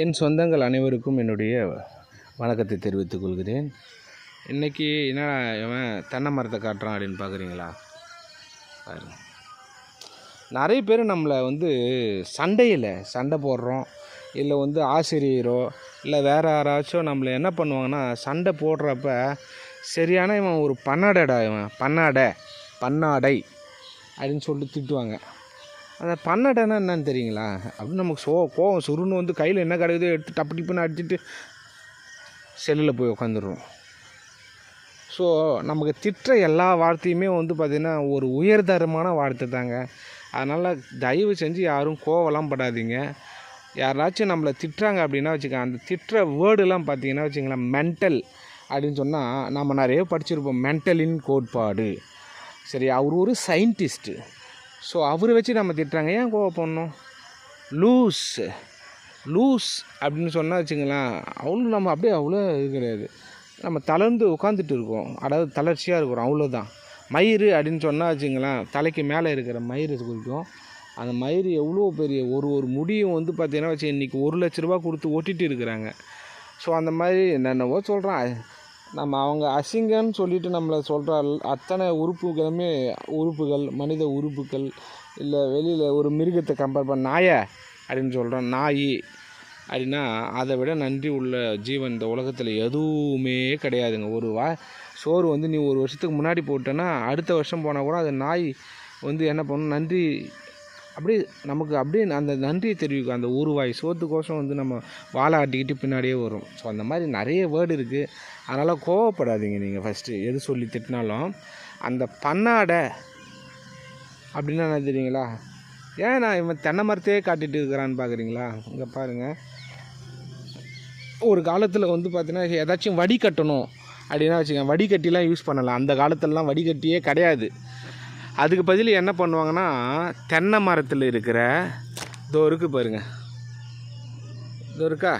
என் சொந்தங்கள் அனைவருக்கும் என்னுடைய வணக்கத்தை தெரிவித்துக் கொள்கிறேன். இன்றைக்கி என்ன இவன் தென்னை மரத்தை காட்டுறான் அப்படின்னு பார்க்குறீங்களா? நிறைய பேர் நம்மளை சண்டை போடுறோம், இல்லை ஆசிரியரோ இல்லை வேறு யாராச்சும் நம்மளை என்ன பண்ணுவாங்கன்னா, சண்டை போடுறப்ப சரியான இவன் ஒரு பண்ணாடை அப்படின்னு சொல்லிட்டு திட்டுவாங்க. அந்த பண்ணாடைன்னா என்னன்னு தெரியுங்களா? அப்படின்னு நமக்கு கோவம் சுருன்னு கையில் என்ன கிடைக்குதோ எடுத்து டப்பு டிப்புன்னு அடிச்சுட்டு செல்லில் போய் உட்காந்துடுறோம். ஸோ நமக்கு திட்டுற எல்லா வார்த்தையுமே பார்த்திங்கன்னா ஒரு உயர்தரமான வார்த்தை தாங்க. அதனால் தயவு செஞ்சு யாரும் கோவலாம் படாதீங்க. யாராச்சும் நம்மளை திட்டுறாங்க அப்படின்னா வச்சுக்கோங்க, அந்த திட்டுற வேர்டுலாம் பார்த்திங்கன்னா வச்சுங்களேன், மென்டல் அப்படின்னு சொன்னால் நம்ம நிறைய படிச்சிருப்போம். மென்டலின் கோட்பாடு, சரி, அவர் ஒரு சயின்டிஸ்ட்டு. ஸோ அவரை வச்சு நம்ம திட்டுறாங்க, ஏன் கோவப்படணும்? லூஸ் அப்படின்னு சொன்னால் வச்சுங்களேன், நம்ம அப்படியே அவ்வளோ இது கிடையாது, நம்ம தளர்ந்து உட்காந்துட்டு இருக்கோம், அதாவது தளர்ச்சியாக இருக்கிறோம், அவ்வளோதான். மயிறு அப்படின்னு சொன்னால் வச்சுங்களேன், தலைக்கு மேலே இருக்கிற மயிறு குறிக்கும். அந்த மயிறு எவ்வளோ பெரிய ஒரு முடியும் பார்த்திங்கன்னா வச்சு இன்றைக்கி 1 லட்ச ரூபா கொடுத்து ஒட்டிகிட்டு இருக்கிறாங்க. ஸோ அந்த மாதிரி என்னென்னவோ சொல்கிறான். நம்ம அவங்க அசிங்கன்னு சொல்லிவிட்டு நம்மளை சொல்கிற அத்தனை உறுப்புகள், மனித உறுப்புகள், இல்லை வெளியில் ஒரு மிருகத்தை கம்பேர் பண்ண நாயை அப்படின்னு சொல்கிறோம். நாய் அப்படின்னா அதை விட நன்றி உள்ள ஜீவன் இந்த உலகத்தில் எதுவுமே கிடையாதுங்க. சோறு நீ 1 வருஷத்துக்கு முன்னாடி போட்டேன்னா அடுத்த வருஷம் போனால் கூட அது நாய் என்ன பண்ணணும், நன்றி அப்படியே நமக்கு அப்படியே அந்த நன்றியை தெரிவிக்கும். அந்த ஒரு வாய் சோத்துக்கோசம் நம்ம வாழை ஆட்டிக்கிட்டு பின்னாடியே வரும். ஸோ அந்த மாதிரி நிறைய வேர்டு இருக்குது. அதனால் கோவப்படாதீங்க. நீங்கள் ஃபஸ்ட்டு எது சொல்லி திட்டினாலும் அந்த பண்ணாடை அப்படின்னா என்ன தெரியுங்களா? ஏன் நான் இவன் தென்னை மரத்தையே காட்டிகிட்டு இருக்கிறான்னு பார்க்குறீங்களா? இங்கே பாருங்கள், ஒரு காலத்தில் பார்த்தீங்கன்னா ஏதாச்சும் வடிகட்டணும் அப்படின்னா வச்சுக்கோங்க, வடிகட்டிலாம் யூஸ் பண்ணலாம். அந்த காலத்துலலாம் வடிகட்டியே கிடையாது. அதுக்கு பதில் என்ன பண்ணுவாங்கன்னா, தென்னை மரத்தில் இருக்கிற இதோ இருக்குது பாருங்கள், இதோ இருக்கா?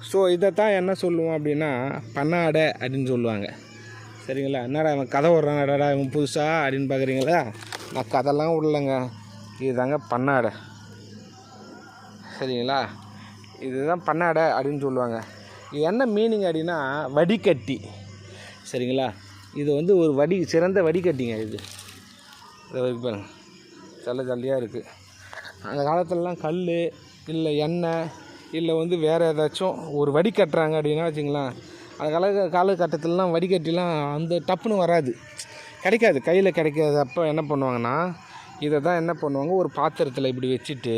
ஸோ இதைத்தான் என்ன சொல்லுவோம் அப்படின்னா பண்ணாடை அப்படின்னு சொல்லுவாங்க. சரிங்களா? என்னடா இவன் கதை விட்றானடா இவன் புதுசாக அப்படின்னு பார்க்குறீங்களா? நான் கதைலாம் விடலைங்க, இதுதாங்க பண்ணாடை. சரிங்களா? இதுதான் பண்ணாடை அப்படின்னு சொல்லுவாங்க. இது என்ன மீனிங் அப்படின்னா வடிகட்டி. சரிங்களா? இது ஒரு சிறந்த வடிகட்டிங்க. இது பாருங்க, ஜல்லியாக இருக்குது. அந்த காலத்துலலாம் கல் இல்லை எண்ணெய் இல்லை வேறு ஏதாச்சும் ஒரு வடி கட்டுறாங்க அப்படின்னா வச்சுங்களேன், அந்த காலகட்டத்திலலாம் வடிகட்டிலாம் அந்த டப்புன்னு வராது, கிடைக்காது, கையில் கிடைக்காது. அப்போ என்ன பண்ணுவாங்கன்னா, இதை தான் என்ன பண்ணுவாங்க, ஒரு பாத்திரத்தில் இப்படி வச்சுட்டு,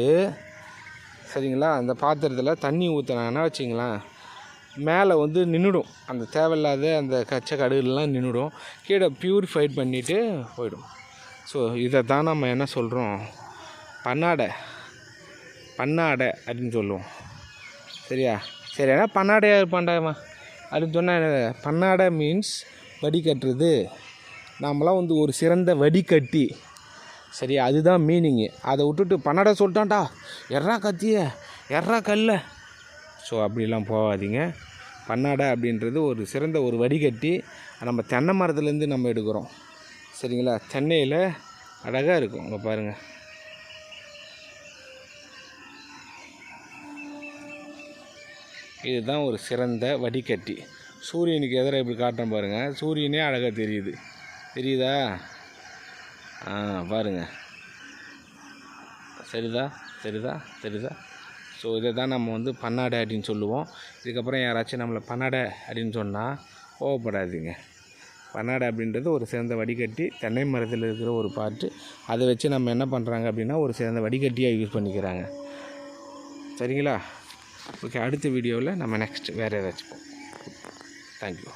சரிங்களா, அந்த பாத்திரத்தில் தண்ணி ஊற்றுனாங்கன்னா வச்சுங்களேன், மேலே நின்றுடும், அந்த தேவையில்லாத அந்த கச்சை கடுகுலாம் நின்றுடும், கீழே ப்யூரிஃபைட் பண்ணிவிட்டு போயிடும். ஸோ இதை தான் நம்ம என்ன சொல்கிறோம், பண்ணாடை அப்படின்னு சொல்லுவோம். சரியா? சரி, ஏன்னா பண்ணாடையாக இருப்பாண்டாமா அப்படின்னு சொன்னால் பண்ணாடை மீன்ஸ் வடிகட்டுறது. நாமெல்லாம் ஒரு சிறந்த வடிகட்டி. சரியா? அதுதான் மீனிங்கு. அதை விட்டுட்டு பண்ணாடை சொல்லிட்டான்டா, எறா கத்திய, எறா கல்ல, ஸோ அப்படிலாம் போகாதீங்க. பண்ணாடை அப்படின்றது ஒரு சிறந்த ஒரு வடிகட்டி. நம்ம தென்னை மரத்துலேருந்து நம்ம எடுக்கிறோம். சரிங்களா? தென்னையில் அழகாக இருக்கும். இங்கே பாருங்கள், இதுதான் ஒரு சிறந்த வடிகட்டி. சூரியனுக்கு எதிராக இப்படி காட்டுறேன் பாருங்கள், சூரியனே அழகாக தெரியுதா? பாருங்கள், சரிதா? ஸோ இதை தான் நம்ம பண்ணாடை அப்படின்னு சொல்லுவோம். இதுக்கப்புறம் யாராச்சும் நம்மளை பண்ணாடை அப்படின்னு சொன்னால் கோவப்படாதீங்க. பண்ணாடை அப்படின்றது ஒரு சிறந்த வடிகட்டி, தென்னை மரத்தில் இருக்கிற ஒரு பாட்டு. அதை வச்சு நம்ம என்ன பண்ணுறாங்க அப்படின்னா ஒரு சிறந்த வடிகட்டியாக யூஸ் பண்ணிக்கிறாங்க. சரிங்களா? ஓகே, அடுத்த வீடியோவில் நம்ம நெக்ஸ்ட் வேறு ஏதாச்சும் போவோம். தேங்க்யூ.